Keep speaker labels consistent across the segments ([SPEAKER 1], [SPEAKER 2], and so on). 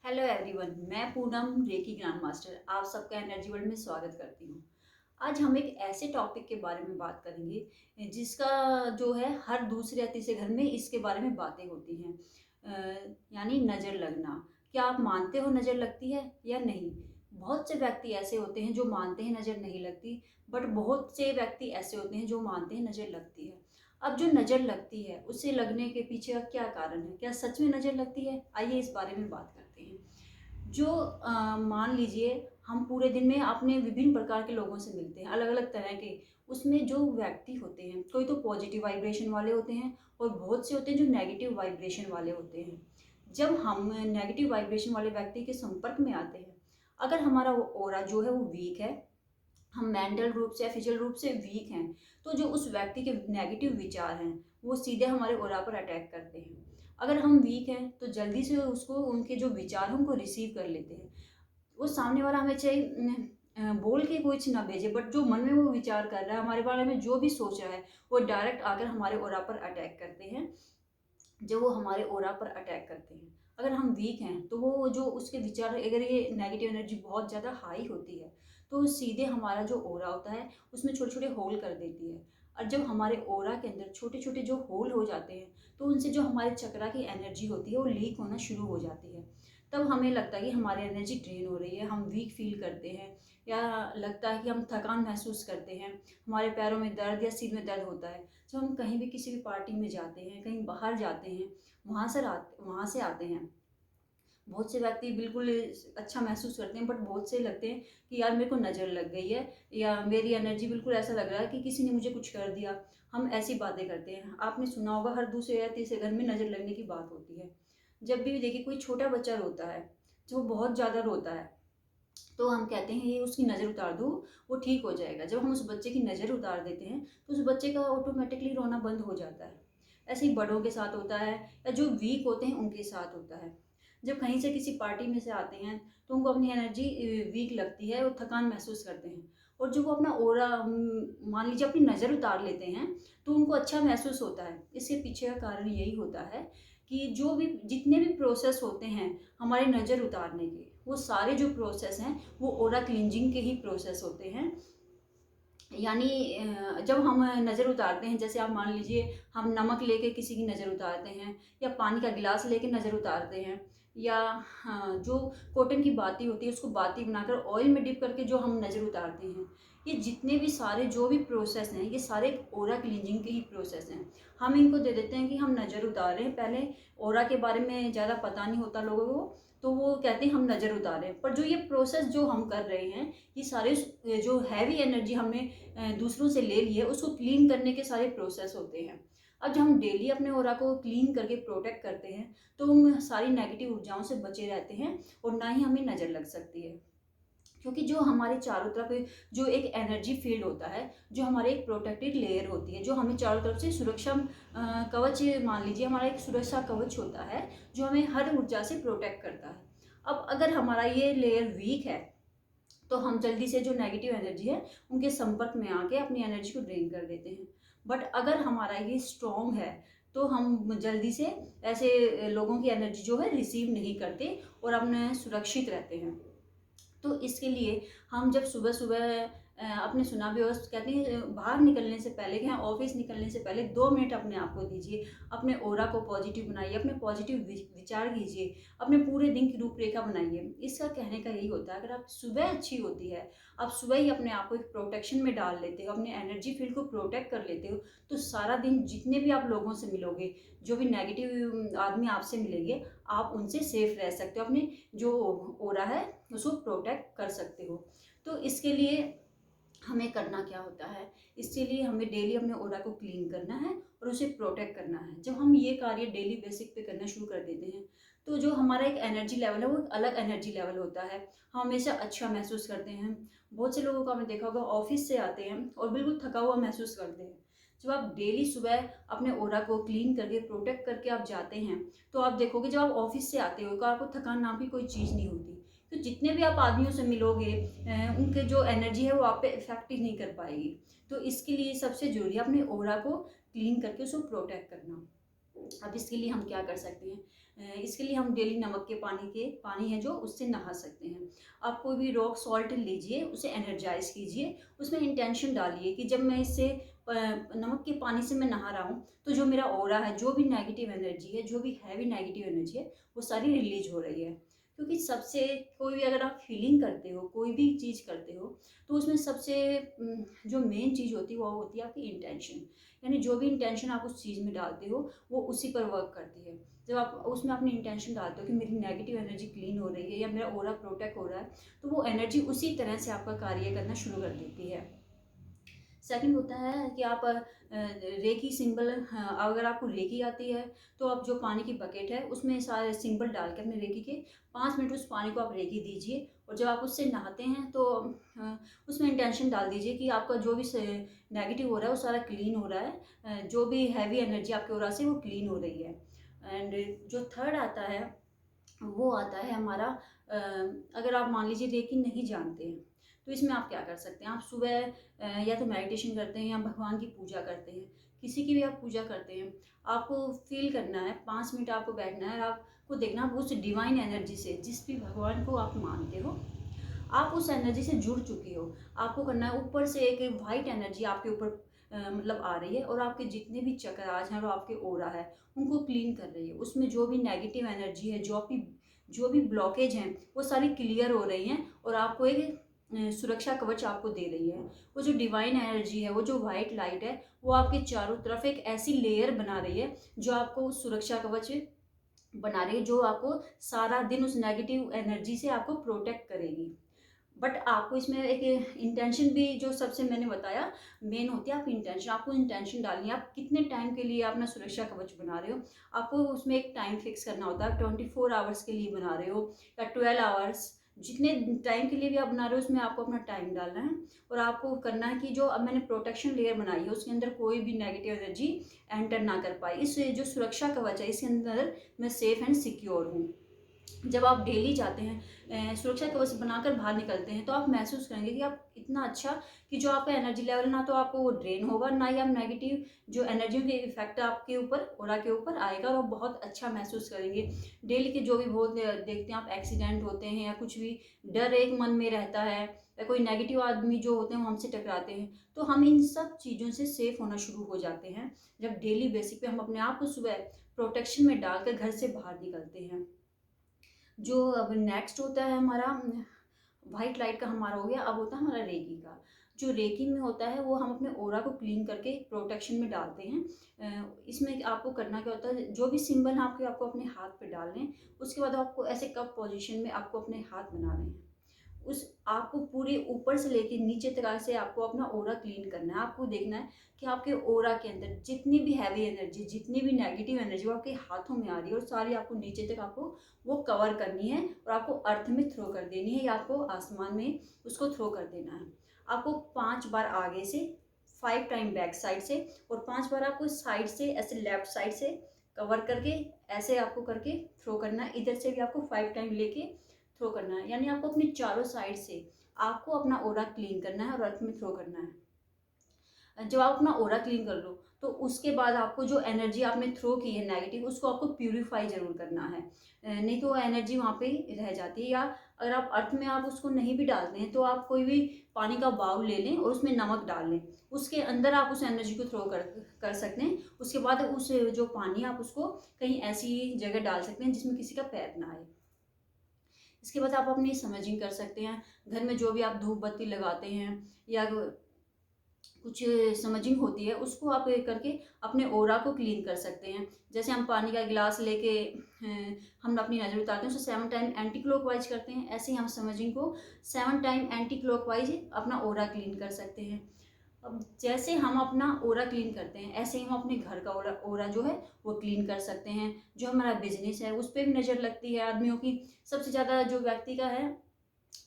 [SPEAKER 1] Hello everyone, मैं Poonam reiki grand master आप सबका एनर्जी वर्ल्ड में स्वागत करती हूँ। आज हम एक ऐसे टॉपिक के बारे में बात करेंगे जिसका जो है हर दूसरे या तीसरे घर में इसके बारे में बातें होती हैं। यानी नज़र लगना। क्या आप मानते हो नज़र लगती है या नहीं? बहुत से व्यक्ति ऐसे होते हैं जो मानते हैं नज़र नहीं लगती, बट बहुत से व्यक्ति ऐसे होते हैं जो मानते हैं नज़र लगती है। अब जो नज़र लगती है उससे लगने के पीछे का क्या कारण है? क्या सच में नज़र लगती है? आइए इस बारे में बात करते हैं। जो मान लीजिए हम पूरे दिन में अपने विभिन्न प्रकार के लोगों से मिलते हैं, अलग अलग तरह के। उसमें जो व्यक्ति होते हैं, कोई तो पॉजिटिव वाइब्रेशन वाले होते हैं और बहुत से होते हैं जो नेगेटिव वाइब्रेशन वाले होते हैं। जब हम नेगेटिव वाइब्रेशन वाले व्यक्ति के संपर्क में आते हैं, अगर हमारा वो ऑरा जो है वो वीक है, हम मेंटल रूप से या फिजिकल रूप से वीक हैं, तो जो उस व्यक्ति के नेगेटिव विचार हैं वो सीधे हमारे ऑरा पर अटैक करते हैं। अगर हम वीक हैं तो जल्दी से उसको उनके जो विचार हैं उनको रिसीव कर लेते हैं। वो सामने वाला हमें चाहे बोल के कुछ ना भेजे, बट जो मन में वो विचार कर रहा है, हमारे बारे में जो भी सोच रहा है, वो डायरेक्ट आकर हमारे ऑरा पर अटैक करते हैं। जब वो हमारे ऑरा पर अटैक करते हैं, अगर हम वीक हैं तो वो जो उसके विचार, अगर ये नेगेटिव एनर्जी बहुत ज़्यादा हाई होती है तो सीधे हमारा जो ऑरा होता है उसमें छोटे छोटे होल कर देती है। और जब हमारे ऑरा के अंदर छोटे छोटे जो होल हो जाते हैं तो उनसे जो हमारे चक्रा की एनर्जी होती है वो लीक होना शुरू हो जाती है। तब हमें लगता है कि हमारी एनर्जी ड्रेन हो रही है, हम वीक फील करते हैं, या लगता है कि हम थकान महसूस करते हैं, हमारे पैरों में दर्द या सिर में दर्द होता है। जब हम कहीं भी किसी भी पार्टी में जाते हैं, कहीं बाहर जाते हैं, वहाँ से आते हैं, बहुत से व्यक्ति बिल्कुल अच्छा महसूस करते हैं, बट बहुत से लगते हैं कि यार मेरे को नज़र लग गई है, या मेरी एनर्जी बिल्कुल ऐसा लग रहा है कि किसी ने मुझे कुछ कर दिया। हम ऐसी बातें करते हैं। आपने सुना होगा हर दूसरे या तीसरे घर में नज़र लगने की बात होती है। जब भी देखिए कोई छोटा बच्चा रोता है, जो बहुत ज़्यादा रोता है, तो हम कहते हैं ये उसकी नज़र उतार दो, वो ठीक हो जाएगा। जब हम उस बच्चे की नज़र उतार देते हैं तो उस बच्चे का ऑटोमेटिकली रोना बंद हो जाता है। ऐसे ही बड़ों के साथ होता है, या जो वीक होते हैं उनके साथ होता है। जब कहीं से किसी पार्टी में से आते हैं तो उनको अपनी एनर्जी वीक लगती है और थकान महसूस करते हैं। और जो वो अपना ऑरा मान लीजिए अपनी नज़र उतार लेते हैं तो उनको अच्छा महसूस होता है। इसके पीछे का कारण यही होता है कि जो भी जितने भी प्रोसेस होते हैं हमारी नज़र उतारने के, वो सारे जो प्रोसेस हैं वो ऑरा क्लिंजिंग के ही प्रोसेस होते हैं। यानी जब हम नज़र उतारते हैं, जैसे आप मान लीजिए हम नमक लेके किसी की नज़र उतारते हैं, या पानी का गिलास लेके नज़र उतारते हैं, या हाँ, जो कॉटन की बाती होती है उसको बाती बनाकर ऑयल में डिप करके जो हम नज़र उतारते हैं, ये जितने भी सारे जो भी प्रोसेस हैं ये सारे ऑरा क्लींजिंग के ही प्रोसेस हैं। हम इनको दे देते हैं कि हम नज़र उतार रहे हैं, पहले ऑरा के बारे में ज़्यादा पता नहीं होता लोगों को, तो वो कहते हैं हम नज़र उतार रहे हैं। पर जो ये प्रोसेस जो हम कर रहे हैं, ये सारे जो हैवी एनर्जी हमने दूसरों से ले ली है उसको क्लीन करने के सारे प्रोसेस होते हैं। अब जब हम डेली अपने ऑरा को क्लीन करके प्रोटेक्ट करते हैं तो हम सारी नेगेटिव ऊर्जाओं से बचे रहते हैं, और ना ही हमें नज़र लग सकती है। क्योंकि जो हमारे चारों तरफ जो एक एनर्जी फील्ड होता है, जो हमारे एक प्रोटेक्टेड लेयर होती है, जो हमें चारों तरफ से सुरक्षा कवच, मान लीजिए हमारा एक सुरक्षा कवच होता है जो हमें हर ऊर्जा से प्रोटेक्ट करता है। अब अगर हमारा ये लेयर वीक है तो हम जल्दी से जो नेगेटिव एनर्जी है उनके संपर्क में आके अपनी एनर्जी को ड्रेन कर देते हैं। बट अगर हमारा ये स्ट्रॉन्ग है तो हम जल्दी से ऐसे लोगों की एनर्जी जो है रिसीव नहीं करते और अपने सुरक्षित रहते हैं। तो इसके लिए हम जब सुबह सुबह आपने सुना भी होगा, कहते हैं बाहर निकलने से पहले, क्या ऑफिस निकलने से पहले 2 मिनट अपने आप को दीजिए, अपने ऑरा को पॉजिटिव बनाइए, अपने पॉजिटिव विचार कीजिए, अपने पूरे दिन की रूपरेखा बनाइए। इसका कहने का यही होता है, अगर आप सुबह अच्छी होती है, आप सुबह ही अपने आप को एक प्रोटेक्शन में डाल लेते हो, अपने एनर्जी फील्ड को प्रोटेक्ट कर लेते हो, तो सारा दिन जितने भी आप लोगों से मिलोगे, जो भी नेगेटिव आदमी आपसे मिलेंगे, आप उनसे सेफ रह सकते हो, अपने जो ऑरा है उसको प्रोटेक्ट कर सकते हो। तो इसके लिए हमें करना क्या होता है, इसके लिए हमें डेली अपने ऑरा को क्लीन करना है और उसे प्रोटेक्ट करना है। जब हम ये कार्य डेली बेसिक पे करना शुरू कर देते हैं तो जो हमारा एक एनर्जी लेवल है वो एक अलग एनर्जी लेवल होता है, हम हमेशा अच्छा महसूस करते हैं। बहुत से लोगों को आपने देखा होगा ऑफिस से आते हैं और बिल्कुल थका हुआ महसूस करते हैं। जब आप डेली सुबह अपने ऑरा को क्लीन करके प्रोटेक्ट करके आप जाते हैं तो आप देखोगे जब आप ऑफिस से आते हो तो आपको थकान नाम की कोई चीज़ नहीं होती। तो जितने भी आप आदमियों से मिलोगे उनके जो एनर्जी है वो आप पे इफेक्ट ही नहीं कर पाएगी। तो इसके लिए सबसे ज़रूरी है अपने ऑरा को क्लीन करके उसको प्रोटेक्ट करना। अब इसके लिए हम क्या कर सकते हैं, इसके लिए हम डेली नमक के पानी है जो उससे नहा सकते हैं। आप कोई भी रॉक सॉल्ट लीजिए, उसे एनर्जाइज कीजिए, उसमें इंटेंशन डालिए कि जब मैं इससे नमक के पानी से मैं नहा रहा हूँ तो जो मेरा ऑरा है, जो भी नेगेटिव एनर्जी है, जो भी हैवी नेगेटिव एनर्जी है, वो सारी रिलीज हो रही है। क्योंकि सबसे कोई भी अगर आप फीलिंग करते हो, कोई भी चीज़ करते हो, तो उसमें सबसे जो मेन चीज़ होती है वो होती है आपकी इंटेंशन। यानी जो भी इंटेंशन आप उस चीज़ में डालते हो वो उसी पर वर्क करती है। जब आप उसमें अपनी इंटेंशन डालते हो कि मेरी नेगेटिव एनर्जी क्लीन हो रही है या मेरा ऑरा प्रोटेक्ट हो रहा है, तो वो एनर्जी उसी तरह से आपका कार्य करना शुरू कर देती है। सेकंड होता है कि आप रेकी सिंबल, अगर आपको रेकी आती है तो आप जो पानी की बकेट है उसमें सारे सिंबल डाल के अपने रेकी के 5 मिनट उस पानी को आप रेकी दीजिए, और जब आप उससे नहाते हैं तो उसमें इंटेंशन डाल दीजिए कि आपका जो भी नेगेटिव हो रहा है वो सारा क्लीन हो रहा है, जो भी हैवी एनर्जी आपके ओरा से वो क्लीन हो रही है। एंड जो थर्ड आता है वो आता है हमारा, अगर आप मान लीजिए रेकी नहीं जानते हैं तो इसमें आप क्या कर सकते हैं। आप सुबह या तो मेडिटेशन करते हैं या भगवान की पूजा करते हैं, किसी की भी आप पूजा करते हैं, आपको फील करना है, 5 मिनट आपको बैठना है और आपको देखना है उस डिवाइन एनर्जी से, जिस भी भगवान को आप मानते हो, आप उस एनर्जी से जुड़ चुके हो। आपको करना है ऊपर से एक वाइट एनर्जी आपके ऊपर मतलब आ रही है और आपके जितने भी चक्रास हैं और आपके ओरा है उनको क्लीन कर रही है। उसमें जो भी नेगेटिव एनर्जी है, जो भी ब्लॉकेज हैं, वो सारी क्लियर हो रही हैं और आपको एक सुरक्षा कवच आपको दे रही है। वो जो डिवाइन एनर्जी है, वो जो वाइट लाइट है, वो आपके चारों तरफ एक ऐसी लेयर बना रही है जो आपको सुरक्षा कवच बना रही है, जो आपको सारा दिन उस नेगेटिव एनर्जी से आपको प्रोटेक्ट करेगी। बट आपको इसमें एक इंटेंशन भी, जो सबसे मैंने बताया मेन होती है आपकी इंटेंशन। आपको इंटेंशन डालनी है, आप कितने टाइम के लिए अपना सुरक्षा कवच बना रहे हो। आपको उसमें एक टाइम फिक्स करना होता है, 24 आवर्स के लिए बना रहे हो या 12 आवर्स, जितने टाइम के लिए भी आप बना रहे हो उसमें आपको अपना टाइम डालना है। और आपको करना है कि जो अब मैंने प्रोटेक्शन लेयर बनाई है उसके अंदर कोई भी नेगेटिव एनर्जी एंटर ना कर पाए। इस जो सुरक्षा कवच है इसके अंदर मैं सेफ एंड सिक्योर हूँ। जब आप डेली जाते हैं, सुरक्षा कवच बनाकर बाहर निकलते हैं, तो आप महसूस करेंगे कि आप इतना अच्छा, कि जो आपका एनर्जी लेवल ना तो आपको वो ड्रेन होगा, ना ही आप नेगेटिव जो एनर्जी के इफेक्ट आपके ऊपर ओरा के ऊपर आएगा, और आप बहुत अच्छा महसूस करेंगे। डेली के जो भी बहुत देखते हैं आप, एक्सीडेंट होते हैं या कुछ भी डर एक मन में रहता है, या कोई नेगेटिव आदमी जो होते हैं वो हमसे टकराते हैं, तो हम इन सब चीज़ों से सेफ होना शुरू हो जाते हैं जब डेली बेसिक पे हम अपने आप को सुबह प्रोटेक्शन में डालकर घर से बाहर निकलते हैं। जो अब नेक्स्ट होता है हमारा वाइट लाइट का हमारा हो गया, अब होता है हमारा रेकी का। जो रेकी में होता है वो हम अपने ओरा को क्लीन करके प्रोटेक्शन में डालते हैं। इसमें आपको करना क्या होता है, जो भी सिंबल आपके आपको अपने हाथ पे डालने हैं, उसके बाद आपको ऐसे कप पोजीशन में आपको अपने हाथ बनाने हैं। उस आपको पूरे ऊपर से लेके नीचे तक से आपको अपना ओरा क्लीन करना है। आपको देखना है कि आपके ओरा के अंदर जितनी भी हैवी एनर्जी, जितनी भी नेगेटिव एनर्जी वो आपके हाथों में आ रही है, और सारी आपको नीचे तक आपको वो कवर करनी है और आपको अर्थ में थ्रो कर देनी है, या आपको आसमान में उसको थ्रो कर देना है। आपको 5 बार आगे से, 5 टाइम बैक साइड से, और 5 बार आपको साइड से ऐसे लेफ्ट साइड से कवर करके ऐसे आपको करके थ्रो करना है। इधर से भी आपको 5 टाइम लेके थ्रो करना है। यानी आपको अपने चारों साइड से आपको अपना ओरा क्लीन करना है और अर्थ में थ्रो करना है। जब आप अपना ओरा क्लीन कर लो तो उसके बाद आपको जो एनर्जी आपने थ्रो की है नेगेटिव, उसको आपको प्यूरिफाई जरूर करना है, नहीं तो वो एनर्जी वहाँ पे रह जाती है। या अगर आप अर्थ में आप उसको नहीं भी डालते हैं तो आप कोई भी पानी का बाउल ले लें और उसमें नमक डाल लें, उसके अंदर आप उस एनर्जी को थ्रो कर सकते हैं। उसके बाद उस जो पानी आप उसको कहीं ऐसी जगह डाल सकते हैं जिसमें किसी का पैर ना आए। इसके बाद आप अपनी समझिंग कर सकते हैं। घर में जो भी आप धूप बत्ती लगाते हैं या कुछ समझिंग होती है, उसको आप करके अपने ओरा को क्लीन कर सकते हैं। जैसे हम पानी का गिलास लेके हम अपनी नज़र उतारते हैं, उसे 7 टाइम एंटी क्लॉकवाइज करते हैं, ऐसे ही हम समझिंग को 7 टाइम एंटी क्लॉकवाइज अपना ओरा क्लीन कर सकते हैं। अब जैसे हम अपना ओरा क्लीन करते हैं, ऐसे ही हम अपने घर का ओरा जो है वो क्लीन कर सकते हैं। जो हमारा बिजनेस है उस पर भी नज़र लगती है आदमियों की। सबसे ज़्यादा जो व्यक्ति का है,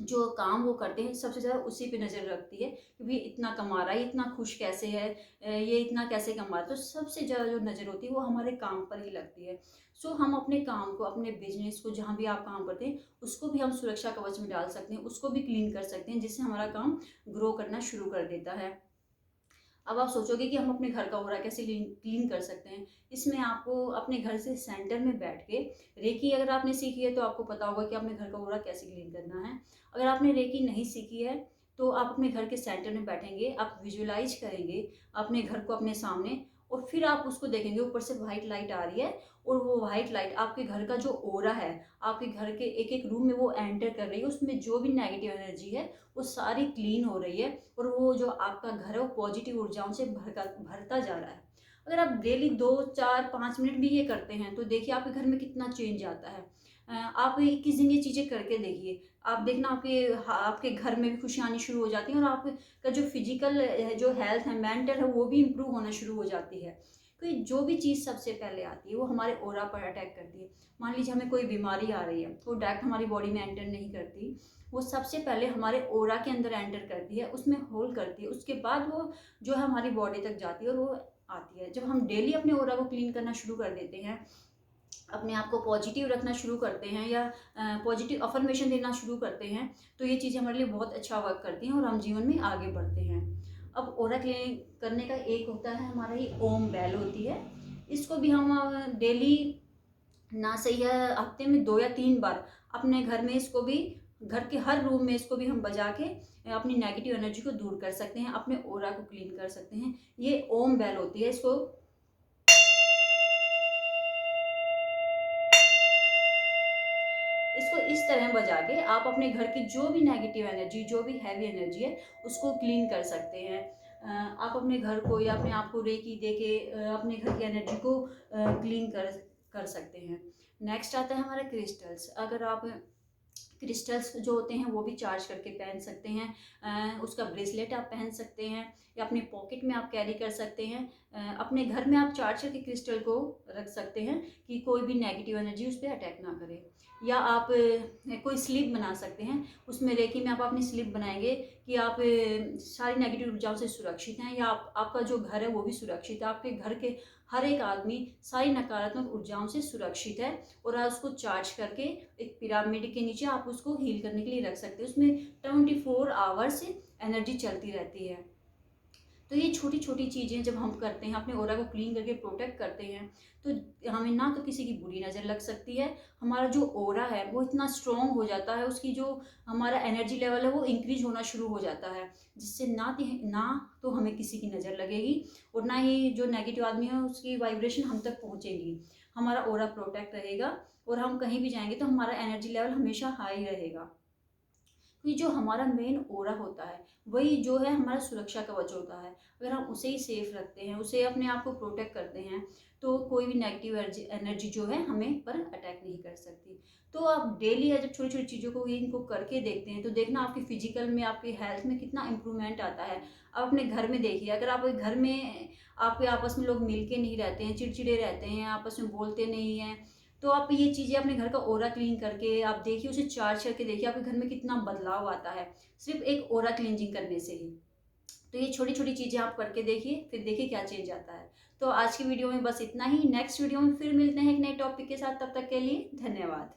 [SPEAKER 1] जो काम वो करते हैं, सबसे ज़्यादा उसी पे नज़र रखती है कि भाई इतना कमा रहा है, इतना खुश कैसे है, ये इतना कैसे कमा रहा है। तो सबसे ज़्यादा जो नज़र होती है वो हमारे काम पर ही लगती है। सो हम अपने काम को, अपने बिजनेस को, जहाँ भी आप काम करते हैं उसको भी हम सुरक्षा कवच में डाल सकते हैं, उसको भी क्लीन कर सकते हैं, जिससे हमारा काम ग्रो करना शुरू कर देता है। अब आप सोचोगे कि हम अपने घर का ऑरा कैसे क्लीन कर सकते हैं। इसमें आपको अपने घर से सेंटर में बैठ के रेकी अगर आपने सीखी है तो आपको पता होगा कि अपने घर का ऑरा कैसे क्लीन करना है। अगर आपने रेकी नहीं सीखी है तो आप अपने घर के सेंटर में बैठेंगे, आप विजुअलाइज करेंगे अपने घर को अपने सामने, और फिर आप उसको देखेंगे ऊपर से वाइट लाइट आ रही है, और वो वाइट लाइट आपके घर का जो ऑरा है, आपके घर के एक एक रूम में वो एंटर कर रही है। उसमें जो भी नेगेटिव एनर्जी है वो सारी क्लीन हो रही है, और वो जो आपका घर है वो पॉजिटिव ऊर्जाओं से भरता जा रहा है। अगर आप डेली 2 4 5 मिनट भी ये करते हैं तो देखिए आपके घर में कितना चेंज आता है। आप 21 दिन ये चीज़ें करके देखिए, आप देखना आपके घर में भी खुशी आनी शुरू हो जाती है, और आपका जो फिजिकल जो हेल्थ है, मेंटल है, वो भी इम्प्रूव होना शुरू हो जाती है। तो जो भी चीज़ सबसे पहले आती है वो हमारे ऑरा पर अटैक करती है। मान लीजिए हमें कोई बीमारी आ रही है, वो डायरेक्ट हमारी बॉडी में एंटर नहीं करती, वो सबसे पहले हमारे ऑरा के अंदर एंटर करती है, उसमें होल करती है, उसके बाद वो जो है हमारी बॉडी तक जाती है और वो आती है। जब हम डेली अपने ऑरा को क्लीन करना शुरू कर देते हैं, अपने आप को पॉजिटिव रखना शुरू करते हैं, या पॉजिटिव अफर्मेशन देना शुरू करते हैं, तो ये चीज़ें हमारे लिए बहुत अच्छा वर्क करती हैं और हम जीवन में आगे बढ़ते हैं। अब ऑरा क्लीन करने का एक होता है हमारा ये ओम बेल होती है। इसको भी हम डेली ना सही है हफ्ते में 2 या 3 बार अपने घर में इसको भी, घर के हर रूम में इसको भी हम बजा के अपनी नेगेटिव एनर्जी को दूर कर सकते हैं, अपने ऑरा को क्लीन कर सकते हैं। ये ओम बेल होती है, इसको इस तरह बजा के आप अपने घर की जो भी नेगेटिव एनर्जी, जो भी हैवी एनर्जी है, उसको क्लीन कर सकते हैं। आप अपने घर को या अपने आप को रेकी दे के अपने घर की एनर्जी को क्लीन कर सकते हैं। नेक्स्ट आता है हमारा क्रिस्टल्स। अगर आप क्रिस्टल्स जो होते हैं वो भी चार्ज करके पहन सकते हैं, उसका ब्रेसलेट आप पहन सकते हैं, या अपने पॉकेट में आप कैरी कर सकते हैं। अपने घर में आप चार्ज करके क्रिस्टल को रख सकते हैं कि कोई भी नेगेटिव एनर्जी उस पर अटैक ना करे। या आप कोई स्लिप बना सकते हैं, उसमें रेकी में आप अपनी स्लिप बनाएंगे कि आप सारी नेगेटिव ऊर्जाओं से सुरक्षित हैं, या आपका जो घर है वो भी सुरक्षित है, आपके घर के हर एक आदमी सारी नकारात्मक ऊर्जाओं से सुरक्षित है। और आप उसको चार्ज करके एक पिरामिड के नीचे आप उसको हील करने के लिए रख सकते हैं। उसमें 24 आवर्स एनर्जी चलती रहती है। तो ये छोटी छोटी चीज़ें जब हम करते हैं, अपने ऑरा को क्लीन करके प्रोटेक्ट करते हैं, तो हमें ना तो किसी की बुरी नज़र लग सकती है, हमारा जो ऑरा है वो इतना स्ट्रॉन्ग हो जाता है, उसकी जो हमारा एनर्जी लेवल है वो इंक्रीज होना शुरू हो जाता है, जिससे ना तो हमें किसी की नज़र लगेगी, और ना ही जो नेगेटिव आदमी है उसकी वाइब्रेशन हम तक पहुँचेगी। हमारा ऑरा प्रोटेक्ट रहेगा, और हम कहीं भी जाएंगे तो हमारा एनर्जी लेवल हमेशा हाई रहेगा। ये जो हमारा मेन ऑरा होता है वही जो है हमारा सुरक्षा कवच होता है। अगर हम उसे ही सेफ रखते हैं, उसे अपने आप को प्रोटेक्ट करते हैं, तो कोई भी नेगेटिव एनर्जी जो है हमें पर अटैक नहीं कर सकती। तो आप डेली जब छोटी छोटी चीज़ों को इनको करके देखते हैं तो देखना आपकी फिजिकल में, आपकी हेल्थ में कितना इंप्रूवमेंट आता है। आप अपने घर में देखिए, अगर आप घर में आपके आपस में लोग मिल के नहीं रहते हैं, चिड़चिड़े रहते हैं, आपस में बोलते नहीं हैं, तो आप ये चीज़ें अपने घर का ऑरा क्लीन करके आप देखिए, उसे चार्ज करके देखिए आपके घर में कितना बदलाव आता है, सिर्फ एक ऑरा क्लींजिंग करने से ही। तो ये छोटी छोटी चीज़ें आप करके देखिए, फिर देखिए क्या चेंज आता है। तो आज की वीडियो में बस इतना ही। नेक्स्ट वीडियो में फिर मिलते हैं एक नए टॉपिक के साथ, तब तक के लिए धन्यवाद।